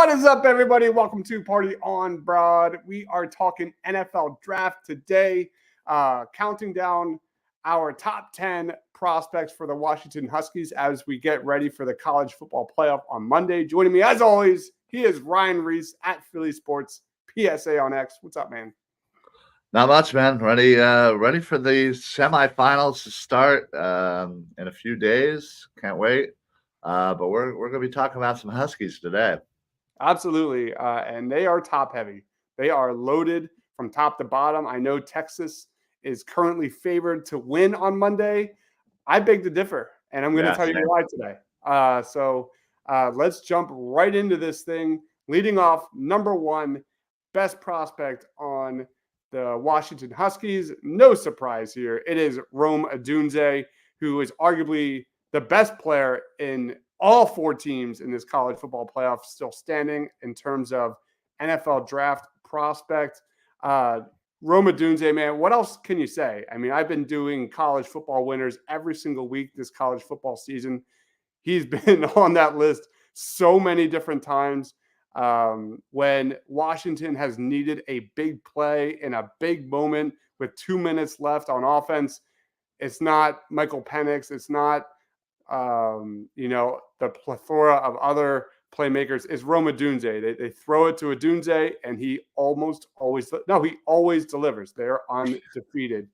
What is up, everybody? Welcome to Party on Broad. We are talking NFL draft today, counting down our top 10 prospects for the Washington Huskies as we get ready for the college football playoff on Monday. Joining me, as always, he is Ryan Reese at Philly Sports PSA on X. What's up, man? Not much, man. Ready for the semifinals to start in a few days. Can't wait. But we're going to be talking about some Huskies today. Absolutely. And they are top heavy. They are loaded from top to bottom. I know Texas is currently favored to win on Monday. I beg to differ, and I'm going to tell you why today. So let's jump right into this thing. Leading off, number one, best prospect on the Washington Huskies. No surprise here. It is Rome Odunze, who is arguably the best player in all four teams in this college football playoff, still standing in terms of NFL draft prospect. Rome Odunze, man, what else can you say? I mean, I've been doing college football winners every single week this college football season. He's been on that list so many different times. When Washington has needed a big play in a big moment with 2 minutes left on offense, it's not Michael Penix. It's not, the plethora of other playmakers. It's Rome Odunze. They throw it to Odunze, and he always delivers. They're undefeated.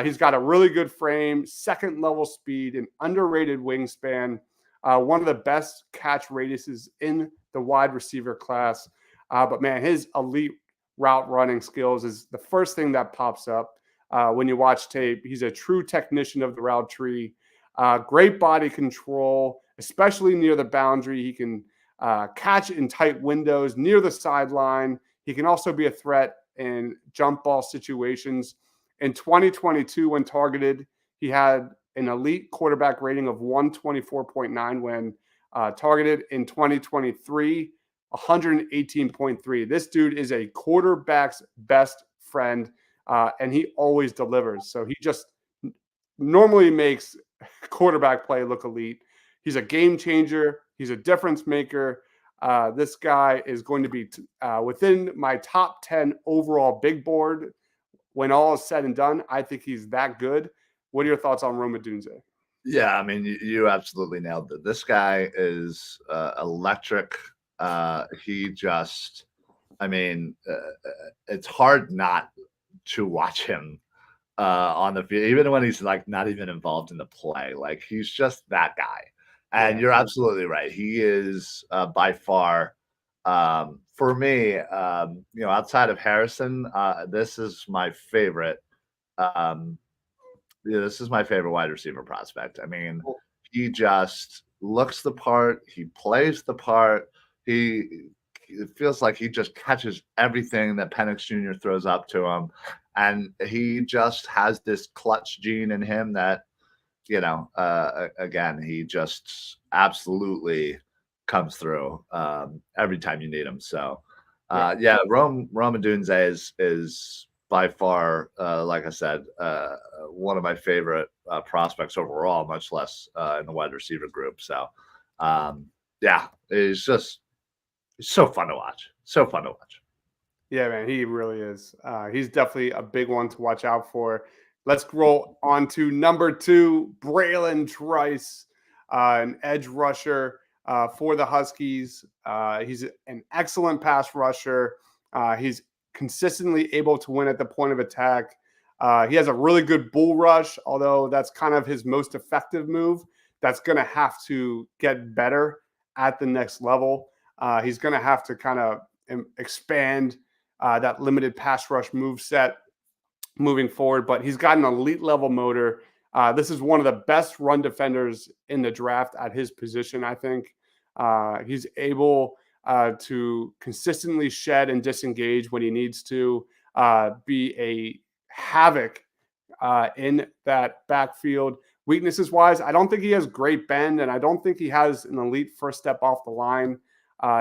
He's got a really good frame, second level speed, an underrated wingspan, one of the best catch radiuses in the wide receiver class. But man, his elite route running skills is the first thing that pops up when you watch tape. He's a true technician of the route tree. Great body control, especially near the boundary. He can catch in tight windows near the sideline. He can also be a threat in jump ball situations. In 2022, when targeted, he had an elite quarterback rating of 124.9 when targeted. In 2023, 118.3. This dude is a quarterback's best friend, and he always delivers. So he just normally makes quarterback play look elite. He's a game changer. He's a difference maker. This guy is going to be within my top 10 overall big board. When all is said and done, I think he's that good. What are your thoughts on Rome Odunze? Yeah, I mean, you absolutely nailed it. This guy is electric. He just, I mean, it's hard not to watch him on the field, even when he's like not even involved in the play. Like, he's just that guy. And you're absolutely right. He is by far, for me, outside of Harrison, this is my favorite. This is my favorite wide receiver prospect. I mean, he just looks the part. He plays the part. It feels like he just catches everything that Penix Jr. throws up to him. And he just has this clutch gene in him that, again, he just absolutely comes through every time you need him. So, Rome Odunze is by far, like I said, one of my favorite prospects overall, much less in the wide receiver group. So, it's so fun to watch. So fun to watch. Yeah, man, he really is. He's definitely a big one to watch out for. Let's roll on to number two, Braylon Trice, an edge rusher for the Huskies. He's an excellent pass rusher. He's consistently able to win at the point of attack. He has a really good bull rush, although that's kind of his most effective move. That's going to have to get better at the next level. He's going to have to kind of expand that limited pass rush move set moving forward, but he's got an elite level motor. This is one of the best run defenders in the draft at his position, I think. He's able to consistently shed and disengage when he needs to, be a havoc in that backfield. Weaknesses wise, I don't think he has great bend, and I don't think he has an elite first step off the line.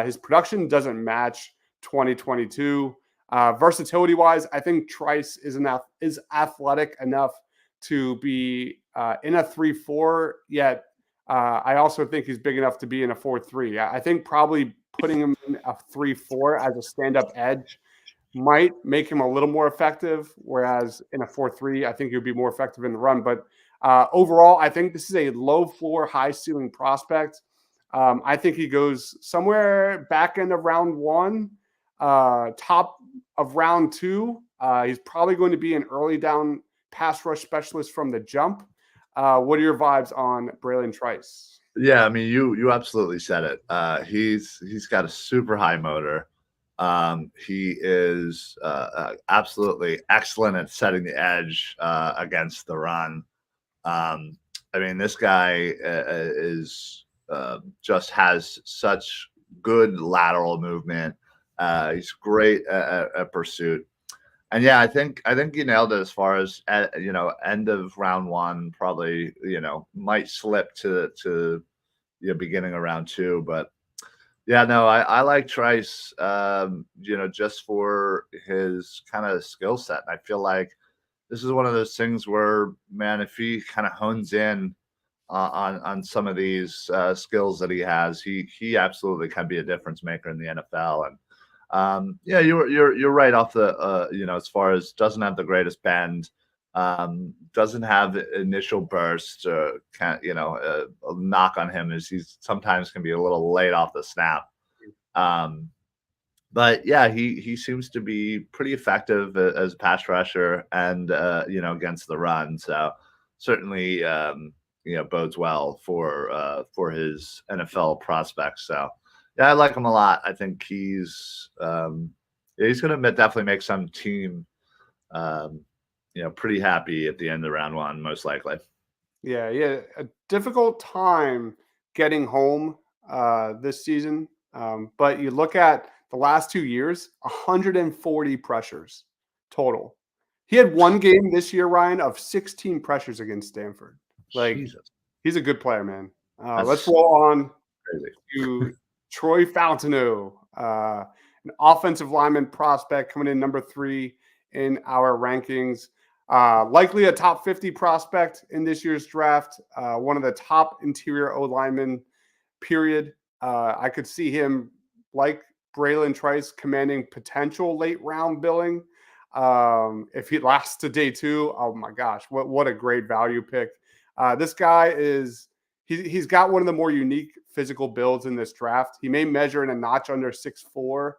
His production doesn't match 2022. Versatility wise, I think Trice is athletic enough to be in a 3-4, yet I also think he's big enough to be in a 4-3. I think probably putting him in a 3-4 as a stand-up edge might make him a little more effective, whereas in a 4-3, I think he would be more effective in the run. But overall, I think this is a low floor, high ceiling prospect. I think he goes somewhere back end of round 1, top of round 2. He's probably going to be an early down pass rush specialist from the jump. What are your vibes on Braylon Trice? Yeah, I mean, you absolutely said it. He's got a super high motor. He is absolutely excellent at setting the edge against the run. I mean, this guy is just has such good lateral movement. He's great at pursuit. And yeah, I think you nailed it as far as end of round 1, probably might slip to beginning of round 2, but yeah, no, I like Trice, just for his kind of skill set. And I feel like this is one of those things where, man, if he kind of hones in on some of these skills that he has, he absolutely can be a difference maker in the NFL. And yeah, you're right off the as far as doesn't have the greatest bend, doesn't have the initial burst. A knock on him is he's sometimes can be a little late off the snap. Um, but yeah, he seems to be pretty effective as a pass rusher and against the run. So certainly bodes well for his NFL prospects. So yeah, I like him a lot. I think he's going to definitely make some team um, pretty happy at the end of round 1, most likely. Yeah, yeah, a difficult time getting home this season. But you look at the last 2 years, 140 pressures total. He had one game this year, Ryan, of 16 pressures against Stanford. Like, Jesus, he's a good player, man. Let's that's roll on crazy. to Troy Fountaneau, an offensive lineman prospect coming in number 3 in our rankings. Likely a top 50 prospect in this year's draft. One of the top interior O linemen, period. I could see him, like Braylon Trice, commanding potential late round billing. If he lasts to day 2, oh my gosh, what a great value pick. This guy is he's got one of the more unique physical builds in this draft. He may measure in a notch under 6'4"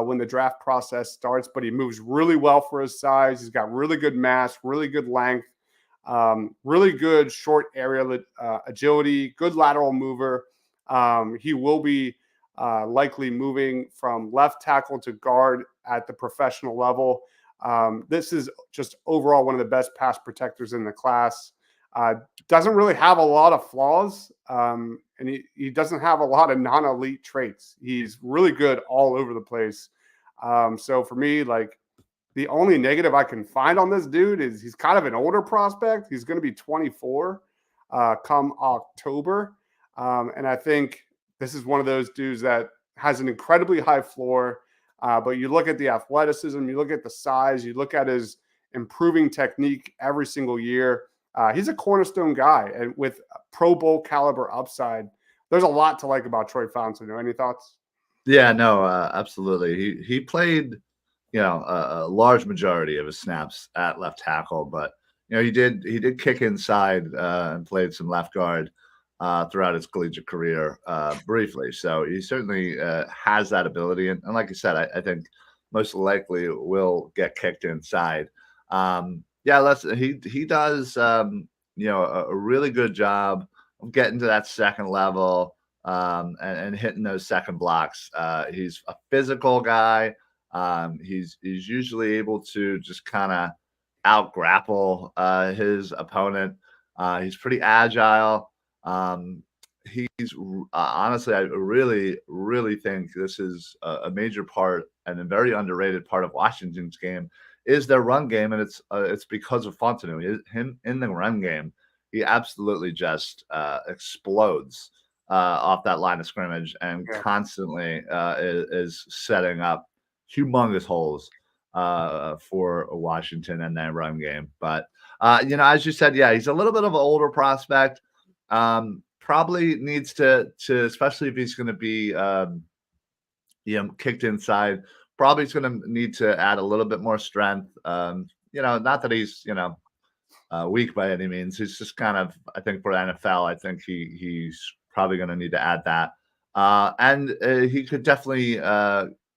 when the draft process starts, but he moves really well for his size. He's got really good mass, really good length, really good short area agility, good lateral mover. He will be likely moving from left tackle to guard at the professional level. This is just overall one of the best pass protectors in the class. Doesn't really have a lot of flaws, and he doesn't have a lot of non-elite traits. He's really good all over the place. So for me, like, the only negative I can find on this dude is he's kind of an older prospect. He's going to be 24 come October. And I think this is one of those dudes that has an incredibly high floor. But you look at the athleticism, you look at the size, you look at his improving technique every single year. He's a cornerstone guy, and with Pro Bowl caliber upside, there's a lot to like about Troy Fountaneau. Any thoughts? Yeah, no, absolutely. He played, a large majority of his snaps at left tackle, but he did kick inside and played some left guard throughout his collegiate career briefly. So he certainly has that ability, and like you said, I think most likely will get kicked inside. Yeah, he does a really good job of getting to that second level and hitting those second blocks. He's a physical guy. He's usually able to just kind of out grapple his opponent. He's pretty agile. Honestly, I really, really think this is a major part and a very underrated part of Washington's game is their run game, and it's because of Fontenot. Him in the run game, he absolutely just explodes off that line of scrimmage and Yeah. constantly is setting up humongous holes for Washington and their run game. But as you said, yeah, he's a little bit of an older prospect. Probably needs to especially if he's going to be kicked inside. Probably is going to need to add a little bit more strength. Not that he's weak by any means. He's just kind of, I think, for the NFL, I think he's probably going to need to add that. And he could definitely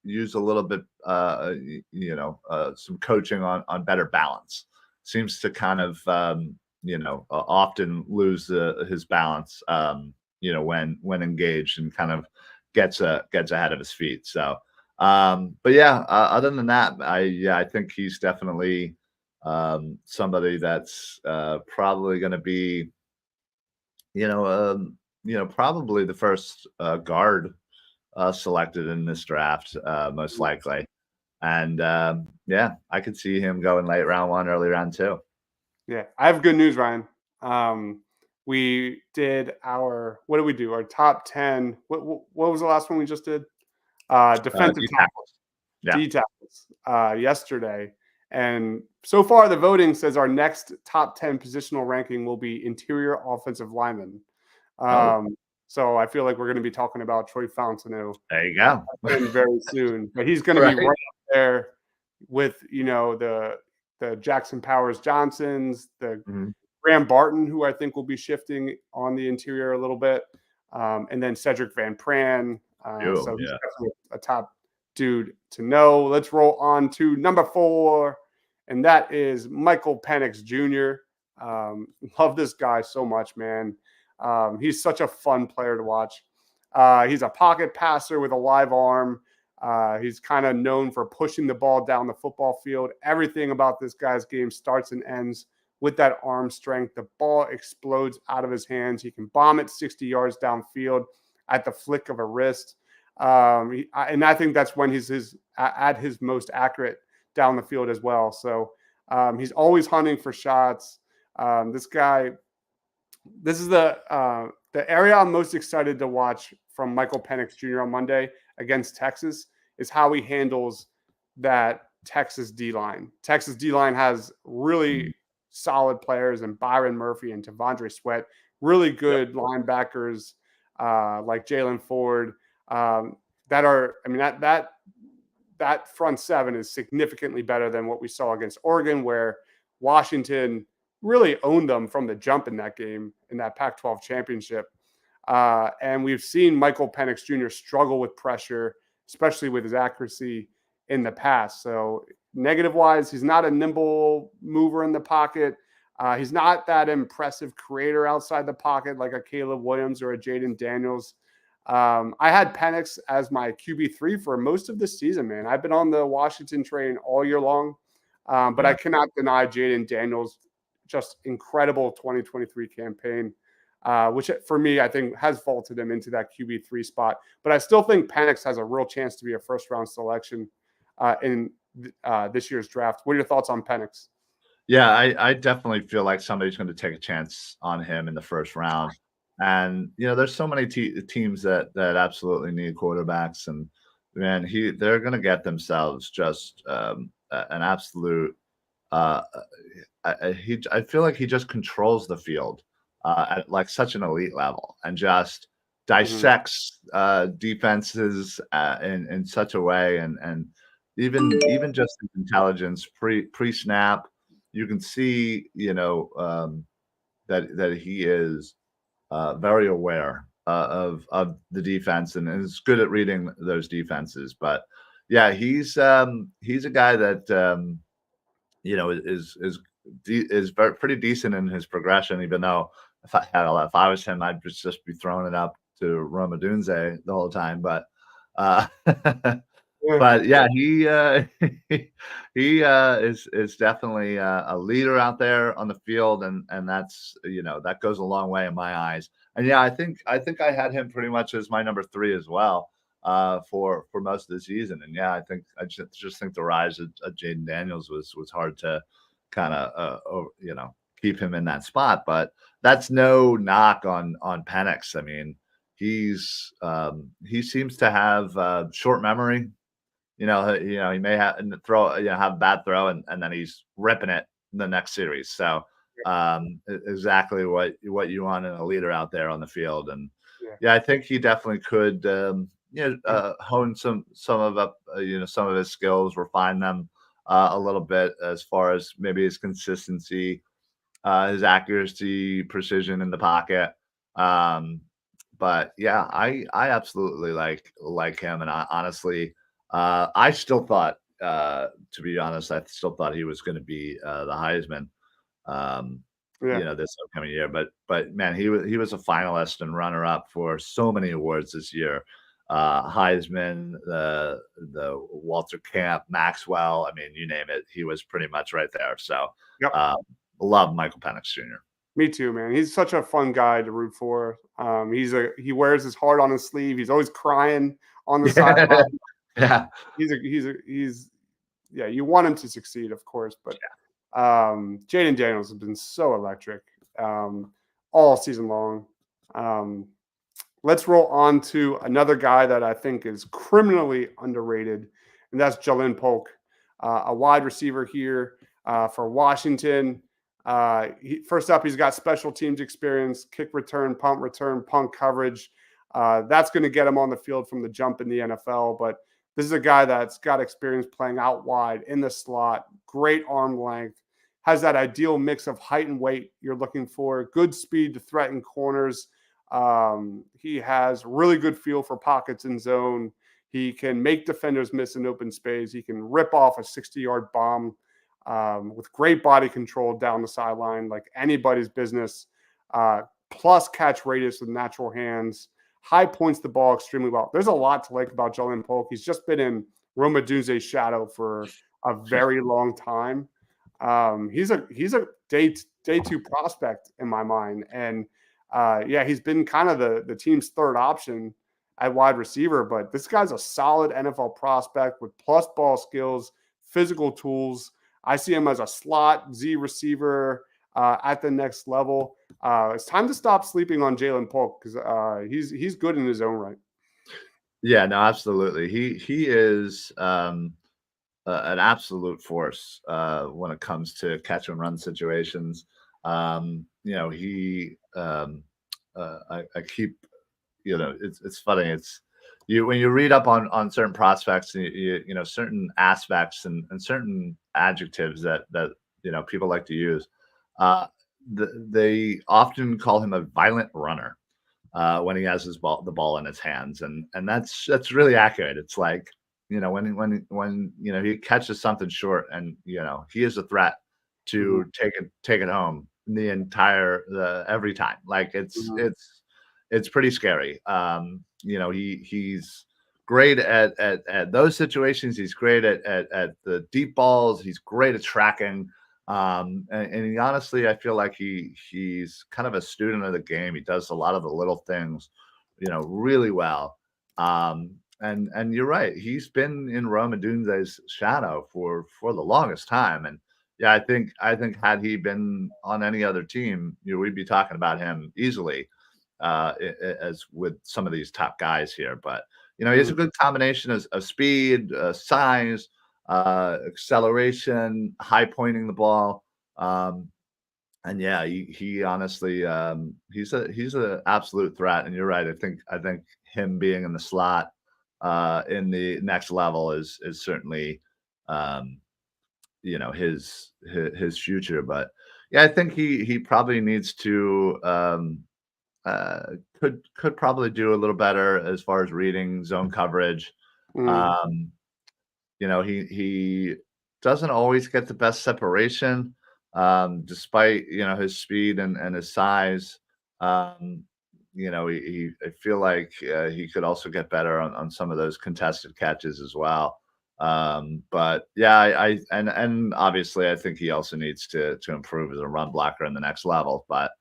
use a little bit, some coaching on better balance. Seems to kind of, often lose his balance, when engaged, and kind of gets ahead of his feet. So, but yeah, other than that, I think he's definitely somebody that's probably going to be, probably the first guard selected in this draft, most likely. And yeah, I could see him going late round one, early round two. Yeah, I have good news, Ryan. We did what did we do? Our top 10. What was the last one we just did? Defensive tackles. Yeah. D tackles yesterday. And so far, the voting says our next top 10 positional ranking will be interior offensive lineman. So I feel like we're going to be talking about Troy Fountainu. There you go. Very soon. But he's going to be right up there with, the Jackson Powers Johnsons, the Graham Barton, who I think will be shifting on the interior a little bit, and then Cedric Van Pran. So he's definitely a top dude to know. Let's roll on to number 4, and that is Michael Penix Jr. Love this guy so much, man. He's such a fun player to watch. He's a pocket passer with a live arm. He's kind of known for pushing the ball down the football field. Everything about this guy's game starts and ends with that arm strength. The ball explodes out of his hands. He can bomb it 60 yards downfield at the flick of a wrist. And I think that's when he's at his most accurate down the field as well. So he's always hunting for shots. This is the area I'm most excited to watch from Michael Penix Jr. on Monday against Texas is how he handles that Texas D-line. Texas D-line has really solid players, and Byron Murphy and Tavondre Sweat, really good linebackers like Jalen Ford that are, I mean, that front seven is significantly better than what we saw against Oregon, where Washington really owned them from the jump in that game, in that Pac-12 championship. And we've seen Michael Penix Jr. struggle with pressure, especially with his accuracy in the past. So negative-wise, he's not a nimble mover in the pocket. He's not that impressive creator outside the pocket like a Caleb Williams or a Jaden Daniels. I had Penix as my QB3 for most of the season, man. I've been on the Washington train all year long, but I cannot deny Jaden Daniels' just incredible 2023 campaign, which for me, I think has vaulted him into that QB3 spot. But I still think Penix has a real chance to be a first-round selection in this year's draft. What are your thoughts on Penix? Yeah, I definitely feel like somebody's going to take a chance on him in the first round. And there's so many teams that absolutely need quarterbacks, and man, they're going to get themselves just an absolute. I feel like he just controls the field at like such an elite level, and just dissects defenses in such a way, and even just his intelligence pre-snap, you can see that he is very aware of the defense, and is good at reading those defenses. But yeah, he's a guy that is pretty decent in his progression. Even though if I was him, I'd just be throwing it up to Roma Dunze the whole time. But but yeah, he is definitely a leader out there on the field, and that's that goes a long way in my eyes. And yeah, I think I had him pretty much as my number 3 as well for most of the season. And yeah, I just think the rise of Jaden Daniels was hard to kind of keep him in that spot. But that's no knock on Penix. I mean, he seems to have short memory. He may have have a bad throw, and then he's ripping it in the next series. So exactly what you want in a leader out there on the field. And yeah, I think he definitely could hone some of up some of his skills, refine them a little bit as far as maybe his consistency, his accuracy, precision in the pocket. Um, but yeah, I absolutely like him, and honestly, I still thought, to be honest, I still thought he was going to be the Heisman, um, Yeah. this upcoming year. But man, he was a finalist and runner up for so many awards this year. Heisman, the Walter Camp, Maxwell. I mean, you name it, he was pretty much right there. So, Yep. um, love Michael Penix Jr. Me too, man. He's such a fun guy to root for. He wears his heart on his sleeve. He's always crying on the Yeah, sideline. yeah, He's yeah. You want him to succeed, of course, but Jaden Daniels has been so electric um, all season long. Um, let's roll on to another guy that I think is criminally underrated, and that's Jalen Polk, a wide receiver here for Washington. First up, he's got special teams experience, kick return, punt coverage. That's going to get him on the field from the jump in the NFL. But this is a guy that's got experience playing out wide in the slot, great arm length, has that ideal mix of height and weight you're looking for, good speed to threaten corners. He has really good feel for pockets in zone. He can make defenders miss in open space. He can rip off a 60-yard bomb with great body control down the sideline, like anybody's business. Plus catch radius with natural hands. High points the ball extremely well. There's a lot to like about Jalen Polk. He's just been in Rome Odunze's shadow for a very long time. He's a day two prospect in my mind, and yeah, he's been kind of the team's third option at wide receiver. But this guy's a solid NFL prospect with plus ball skills, physical tools. I see him as a slot Z receiver at the next level. It's time to stop sleeping on Jalen Polk because he's good in his own right. yeah. No, absolutely. He is an absolute force when it comes to catch and run situations. He I keep it's funny. It's you when you read up on certain prospects, certain aspects and certain adjectives that people like to use. Uh, they often call him a violent runner when he has the ball in his hands, and that's really accurate. It's like when he catches something short, and he is a threat Mm-hmm. to take it home the every time. Like Mm-hmm. it's pretty scary. He's great at those situations. He's great at the deep balls. He's great at tracking. And he honestly, I feel like he's kind of a student of the game. He does a lot of the little things, really well. And you're right. He's been in Rome Odunze's shadow for the longest time. And yeah, I think had he been on any other team, we'd be talking about him easily, as with some of these top guys here. But he has a good combination of speed, size, acceleration, high pointing the ball. And yeah, he honestly, he's a absolute threat. And you're right. I think him being in the slot in the next level is certainly um, his future. But yeah, I think he probably needs to uh, could probably do a little better as far as reading zone coverage. Mm-hmm. Um, he doesn't always get the best separation, despite his speed and his size. Um, I feel like he could also get better on some of those contested catches as well. But yeah, and obviously I think he also needs to improve as a run blocker in the next level. But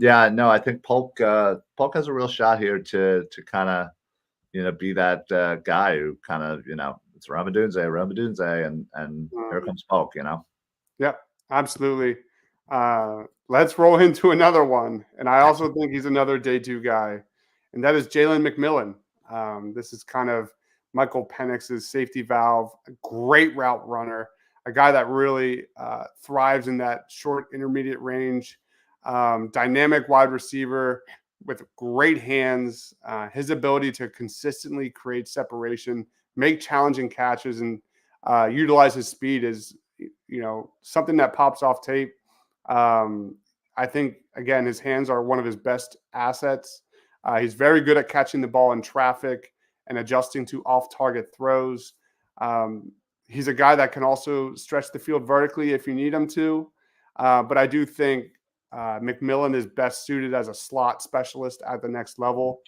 yeah, no, I think Polk has a real shot here to kind of be that guy who kind of it's Ramadunze, and here Mm-hmm. comes Polk. Yep, absolutely. Let's roll into another one. And I also think he's another day two guy, and that is Jalen McMillan. This is kind of Michael Penix's safety valve, a great route runner, a guy that really thrives in that short intermediate range, dynamic wide receiver, with great hands, his ability to consistently create separation, make challenging catches, and utilize his speed is, something that pops off tape. Um, I think again, his hands are one of his best assets. He's very good at catching the ball in traffic and adjusting to off-target throws. Um, he's a guy that can also stretch the field vertically if you need him to. But I do think McMillan is best suited as a slot specialist at the next level.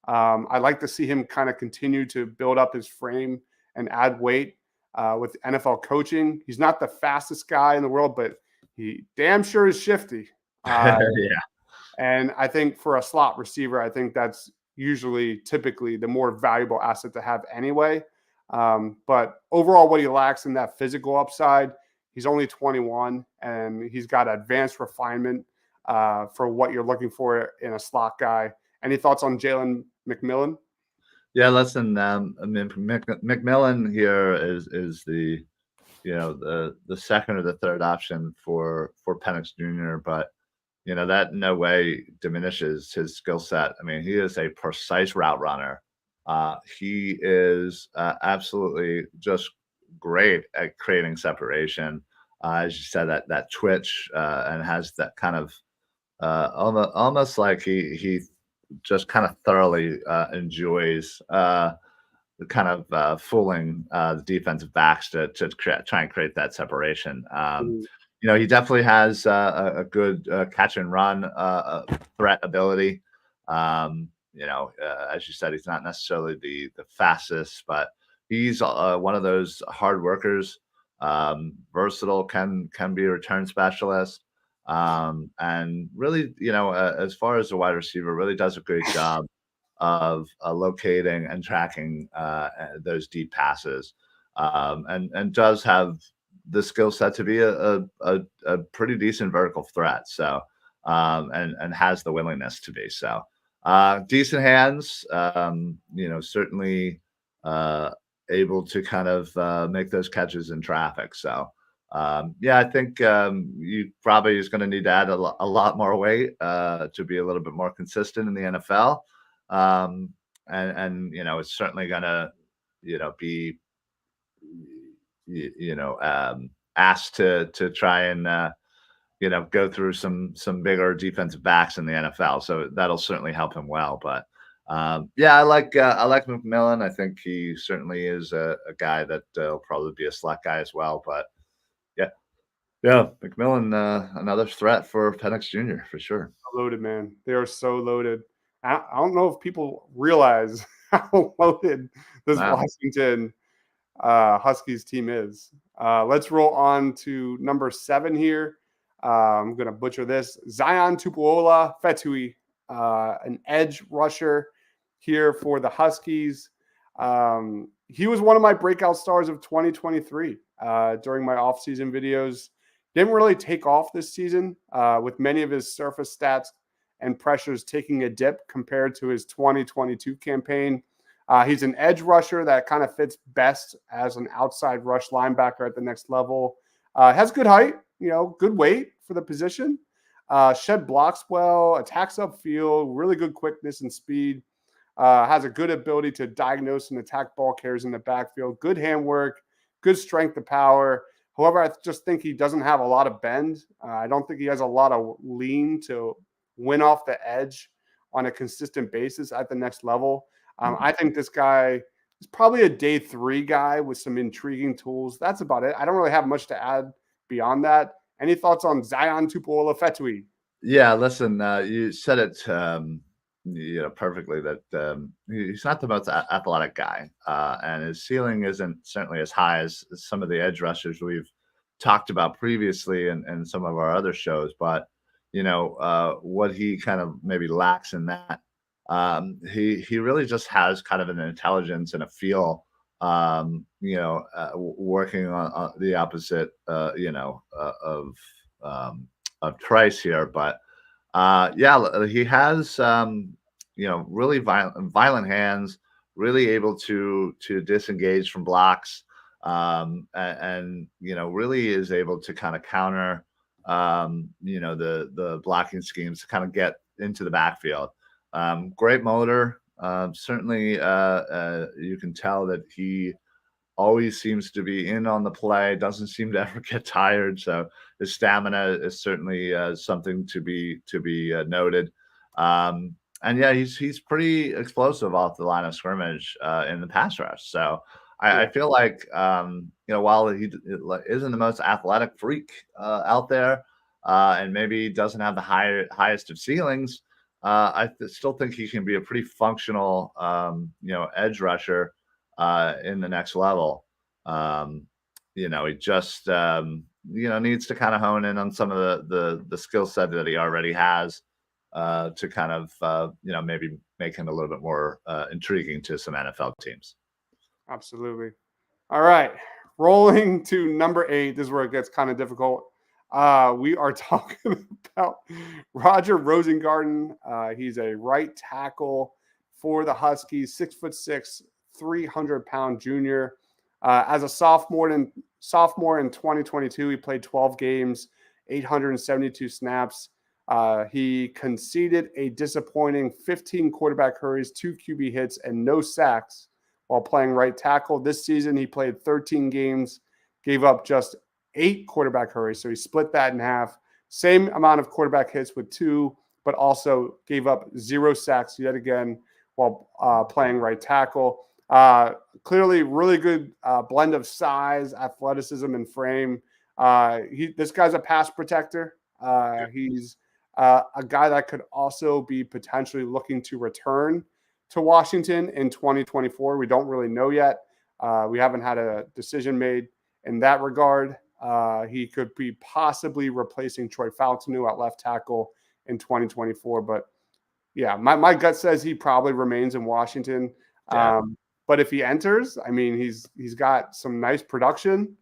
I'd like to see him kind of continue to build up his frame and add weight with NFL coaching. He's not the fastest guy in the world, but he damn sure is shifty. Yeah. And I think for a slot receiver, I think that's usually typically the more valuable asset to have anyway. But overall, what he lacks in that physical upside, he's only 21 and he's got advanced refinement for what you're looking for in a slot guy. Any thoughts on Jalen McMillan? Yeah, listen, I mean, McMillan here is the the second or the third option for Penix Jr., but that in no way diminishes his skill set. I mean, he is a precise route runner. He is absolutely just great at creating separation. As you said, that twitch and has that kind of almost like he just kind of thoroughly enjoys kind of fooling the defensive backs to try and create that separation. Mm. He definitely has a good catch and run threat ability. As you said, he's not necessarily the fastest, but he's one of those hard workers. Versatile, can be a return specialist, and really, as far as the wide receiver, really does a great job of locating and tracking those deep passes, and does have the skill set to be a pretty decent vertical threat. So, and has the willingness to be so. Decent hands, certainly able to kind of make those catches in traffic. So, yeah, I think you probably is going to need to add a lot more weight to be a little bit more consistent in the NFL. And it's certainly going to be asked to try and go through some bigger defensive backs in the NFL. So that'll certainly help him well. But yeah, I like McMillan. I think he certainly is a guy that will probably be a slot guy as well. But yeah, yeah, McMillan, another threat for Penix Jr. for sure. Loaded, man. They are so loaded. I don't know if people realize how loaded this Wow. Washington Huskies team is. Let's roll on to number 7 here. I'm going to butcher this. Zion Tupuola Fetui, an edge rusher here for the Huskies. He was one of my breakout stars of 2023 during my offseason videos. Didn't really take off this season with many of his surface stats and pressures taking a dip compared to his 2022 campaign. He's an edge rusher that kind of fits best as an outside rush linebacker at the next level. Has good height, good weight for the position. Shed blocks well, attacks upfield, really good quickness and speed. Has a good ability to diagnose and attack ball carriers in the backfield. Good handwork, good strength to power. However, I just think he doesn't have a lot of bend. I don't think he has a lot of lean to win off the edge on a consistent basis at the next level. I think this guy is probably a day 3 guy with some intriguing tools. That's about it. I don't really have much to add beyond that. Any thoughts on Zion Tupuola Fetui? Yeah, listen, you said it, perfectly that he's not the most athletic guy, and his ceiling isn't certainly as high as some of the edge rushers we've talked about previously in some of our other shows. But what he kind of maybe lacks in that, he really just has kind of an intelligence and a feel, working on the opposite, of Trice here. But yeah, he has really violent hands, really able to disengage from blocks, and really is able to kind of counter the blocking schemes to kind of get into the backfield. Great motor. Certainly, you can tell that he always seems to be in on the play, doesn't seem to ever get tired. So his stamina is certainly something to be noted. Um, and yeah, he's pretty explosive off the line of scrimmage in the pass rush. So I Yeah. feel like while isn't the most athletic freak out there, and maybe doesn't have the highest of ceilings, still think he can be a pretty functional edge rusher in the next level. Um, he just needs to kind of hone in on some of the skill set that he already has to kind of maybe make him a little bit more intriguing to some NFL teams. Absolutely. All right. Rolling to number 8. This is where it gets kind of difficult. We are talking about Roger Rosengarten. He's a right tackle for the Huskies, 6'6", 300-pound junior. As a sophomore in 2022, he played 12 games, 872 snaps. He conceded a disappointing 15 quarterback hurries, 2 QB hits, and no sacks while playing right tackle. This season, he played 13 games, gave up just 8 quarterback hurries. So he split that in half. Same amount of quarterback hits with 2, but also gave up 0 sacks yet again while playing right tackle. Clearly, really good blend of size, athleticism, and frame. This guy's a pass protector. He's a guy that could also be potentially looking to return to Washington in 2024. We don't really know yet. We haven't had a decision made in that regard. He could be possibly replacing Troy Faltonu at left tackle in 2024. But yeah, my gut says he probably remains in Washington. Yeah. But if he enters, I mean, he's got some nice production.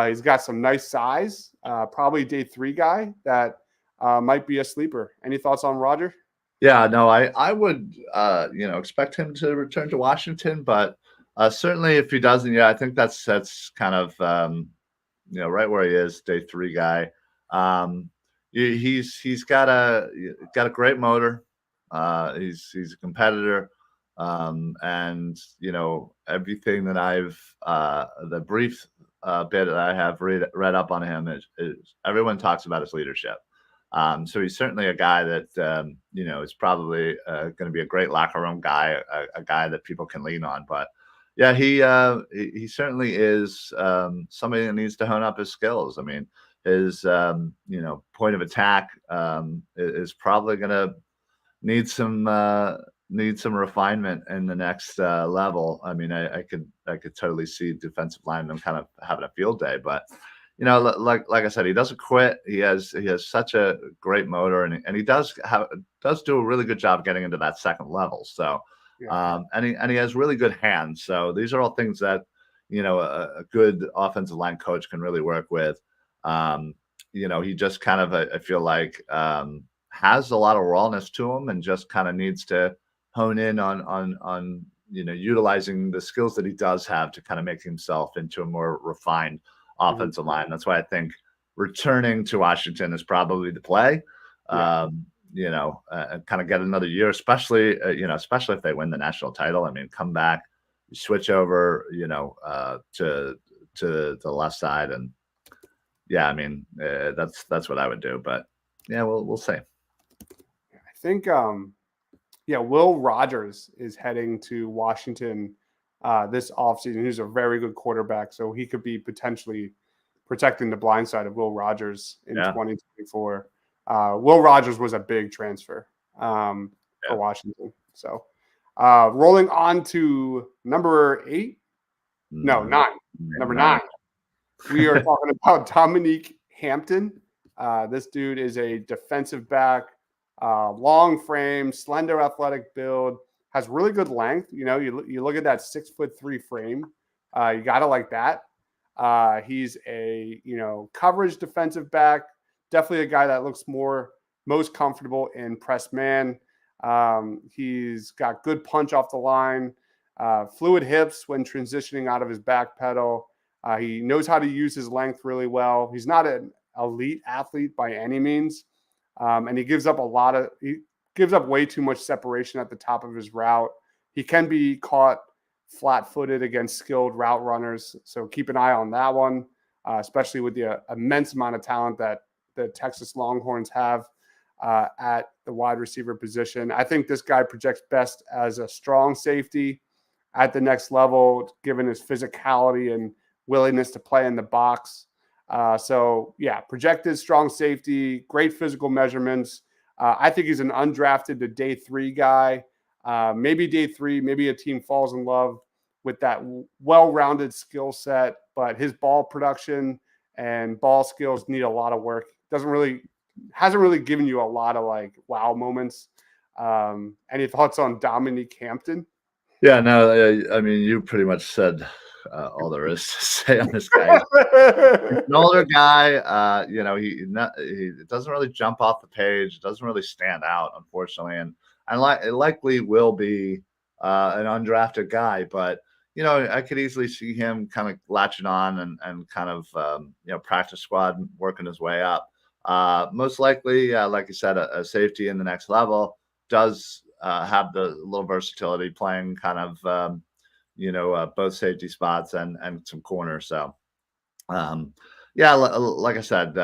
He's got some nice size. Probably day 3 guy that might be a sleeper. Any thoughts on Roger? Yeah, no, I would expect him to return to Washington, but certainly if he doesn't, yeah, I think that's kind of right where he is, day 3 guy. He's got a great motor. He's a competitor, and everything that the brief bit that I have read up on him is everyone talks about his leadership. So he's certainly a guy that is probably going to be a great locker room guy, a guy that people can lean on. But yeah, he certainly is somebody that needs to hone up his skills. I mean, his point of attack is probably going to need some refinement in the next level. I mean, I could totally see defensive linemen kind of having a field day, but like I said, he doesn't quit. He has such a great motor, and he does do a really good job getting into that second level. So, Yeah. and he has really good hands. So these are all things that a good offensive line coach can really work with. He just kind of I feel like has a lot of rawness to him, and just kind of needs to hone in on utilizing the skills that he does have to kind of make himself into a more refined offensive line. That's why I think returning to Washington is probably the play. Yeah. Kind of get another year, especially if they win the national title. I mean, come back, switch over, to the left side, and yeah, I mean, that's what I would do. But yeah, we'll see. I think Will Rogers is heading to Washington this offseason. He's a very good quarterback, so he could be potentially protecting the blind side of Will Rogers in 2024. Will Rogers was a big transfer for Washington. So rolling on to number 8. No, 9. Number 9. We are talking about Dominique Hampton. This dude is a defensive back, long frame, slender athletic build, has really good length. You look at that 6'3" frame. You got to like that. He's a coverage defensive back. Definitely a guy that looks most comfortable in press man. He's got good punch off the line, fluid hips when transitioning out of his back pedal. He knows how to use his length really well. He's not an elite athlete by any means, and he gives up a lot of gives up way too much separation at the top of his route. He can be caught flat-footed against skilled route runners, so keep an eye on that one, especially with the immense amount of talent that the Texas Longhorns have at the wide receiver position. I think this guy projects best as a strong safety at the next level, given his physicality and willingness to play in the box. So, yeah, projected strong safety, great physical measurements. I think he's an undrafted to day 3 guy. Maybe day 3, maybe a team falls in love with that well-rounded skill set, but his ball production and ball skills need a lot of work. Hasn't really given you a lot of like wow moments. Any thoughts on Dominique Hampton? Yeah, no, I mean, you pretty much said all there is to say on this guy. He's an older guy. He doesn't really jump off the page. Doesn't really stand out, unfortunately, and it likely will be an undrafted guy. But I could easily see him kind of latching on and kind of practice squad working his way up. Most likely, like you said, a safety in the next level does have the little versatility playing kind of both safety spots and some corners. So yeah, like I said,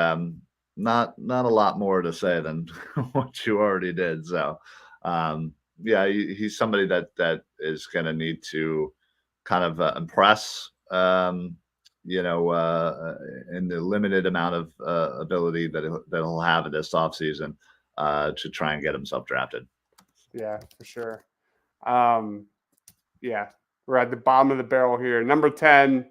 not a lot more to say than what you already did. So yeah, he's somebody that is going to need to kind of impress. In the limited amount of ability that he'll have this offseason to try and get himself drafted. Yeah, for sure. Yeah, we're at the bottom of the barrel here. Number 10,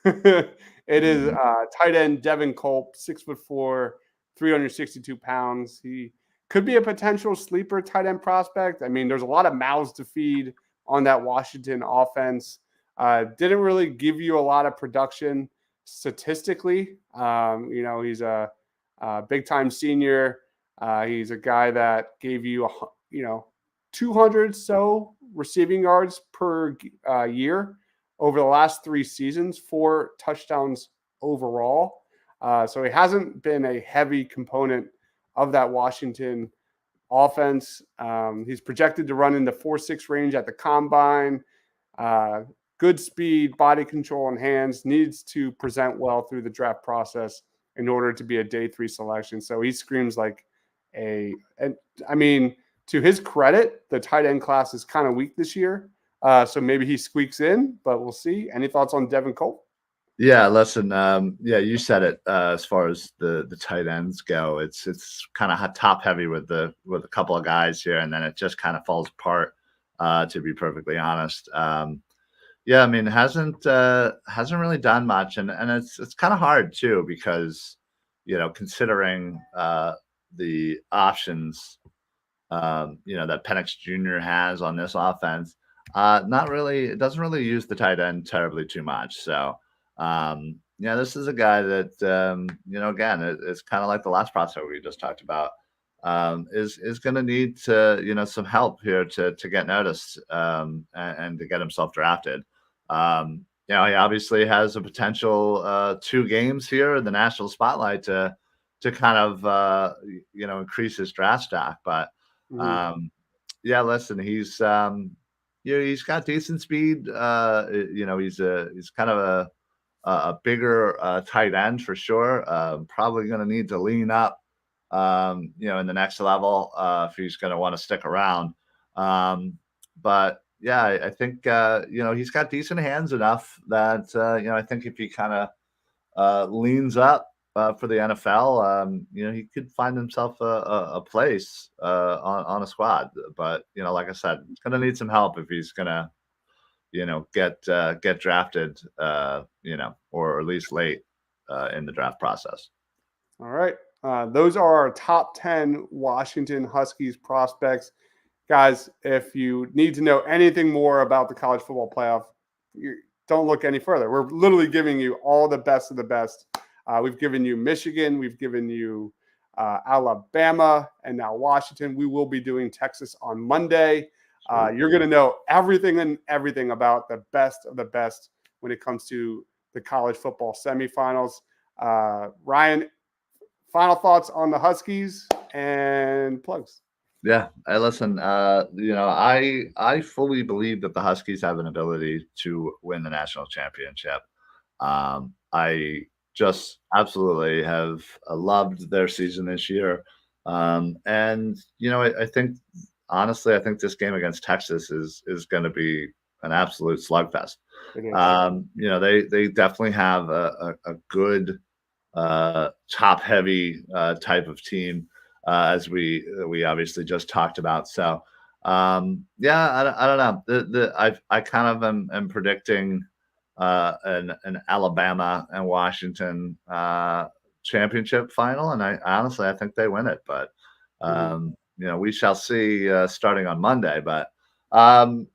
it is tight end Devin Culp, 6'4", 362 pounds. He could be a potential sleeper tight end prospect. I mean, there's a lot of mouths to feed on that Washington offense. Didn't really give you a lot of production statistically. He's a big-time senior. He's a guy that gave you, 200 so receiving yards per year over the last 3 seasons, 4 touchdowns overall. So he hasn't been a heavy component of that Washington offense. He's projected to run in the 4.6 range at the combine. Good speed, body control, and hands. Needs to present well through the draft process in order to be a day 3 selection. So he screams like to his credit, the tight end class is kind of weak this year. So maybe he squeaks in, but we'll see. Any thoughts on Devin Culp? Yeah, listen, you said it. As far as the tight ends go, it's kind of top heavy with a couple of guys here, and then it just kind of falls apart. To be perfectly honest, yeah, I mean, hasn't really done much, and it's kind of hard too because considering the options that Penix Jr. has on this offense, not really. It doesn't really use the tight end terribly too much. So this is a guy that again, it's kind of like the last prospect we just talked about. Is going to need to some help here to get noticed and to get himself drafted. He obviously has a potential 2 games here in the national spotlight to kind of increase his draft stock. But yeah, listen, he's he's got decent speed. He's kind of a bigger tight end for sure. Probably going to need to lean up. In the next level, if he's going to want to stick around. But yeah, I think, he's got decent hands enough that, I think if he kind of leans up for the NFL, he could find himself a place on a squad. But, like I said, he's going to need some help if he's going to, get drafted, or at least late in the draft process. All right. Those are our top 10 Washington Huskies prospects. Guys, if you need to know anything more about the college football playoff, don't look any further. We're literally giving you all the best of the best. We've given you Michigan. We've given you Alabama, and now Washington. We will be doing Texas on Monday. You're going to know everything about the best of the best when it comes to the college football semifinals. Ryan, final thoughts on the Huskies and plugs. Yeah, I listen. I fully believe that the Huskies have an ability to win the national championship. I just absolutely have loved their season this year, and I think honestly, I think this game against Texas is going to be an absolute slugfest. It is. They definitely have a good top heavy type of team, as we obviously just talked about. So yeah, I don't know. I kind of am predicting an Alabama and Washington championship final, and I honestly I think they win it. But Mhm. we shall see starting on Monday. But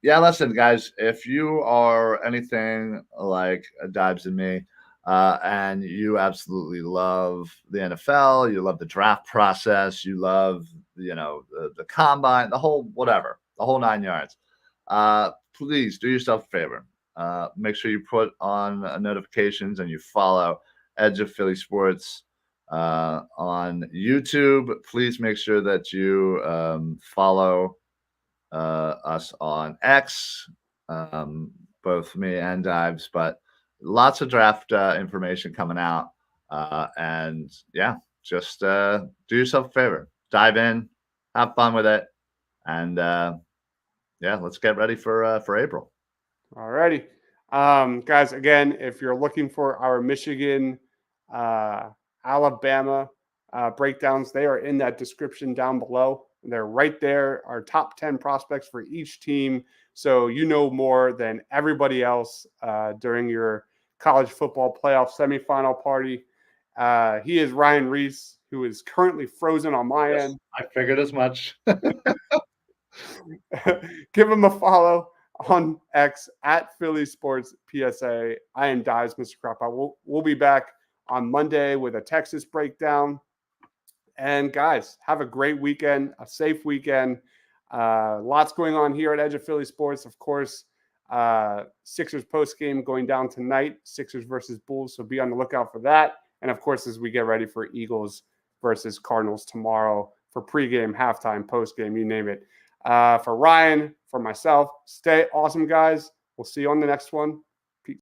yeah, listen, guys, if you are anything like Dibes and me, and you absolutely love the NFL, you love the draft process, you love the combine, the whole whatever, the whole 9 yards. Please do yourself a favor. Make sure you put on notifications and you follow Edge of Philly Sports on YouTube. Please make sure that you follow us on X, um, both me and Dives, but lots of draft information coming out. And yeah, just do yourself a favor, dive in, have fun with it, and yeah, let's get ready for April. All righty. Guys, again, if you're looking for our Michigan, uh, Alabama breakdowns, they are in that description down below. They're right there, our top 10 prospects for each team. So you know more than everybody else during your college football playoff semifinal party. He is Ryan Reese, who is currently frozen on my Yes, end. I figured as much. Give him a follow on X at Philly Sports PSA. I am Dives, Mr. Crapa. We'll be back on Monday with a Texas breakdown. And guys, have a great weekend, a safe weekend. Lots going on here at Edge of Philly Sports. Of course, Sixers post game going down tonight, Sixers versus Bulls. So be on the lookout for that. And of course, as we get ready for Eagles versus Cardinals tomorrow for pregame, halftime, postgame, you name it. For Ryan, for myself, stay awesome, guys. We'll see you on the next one.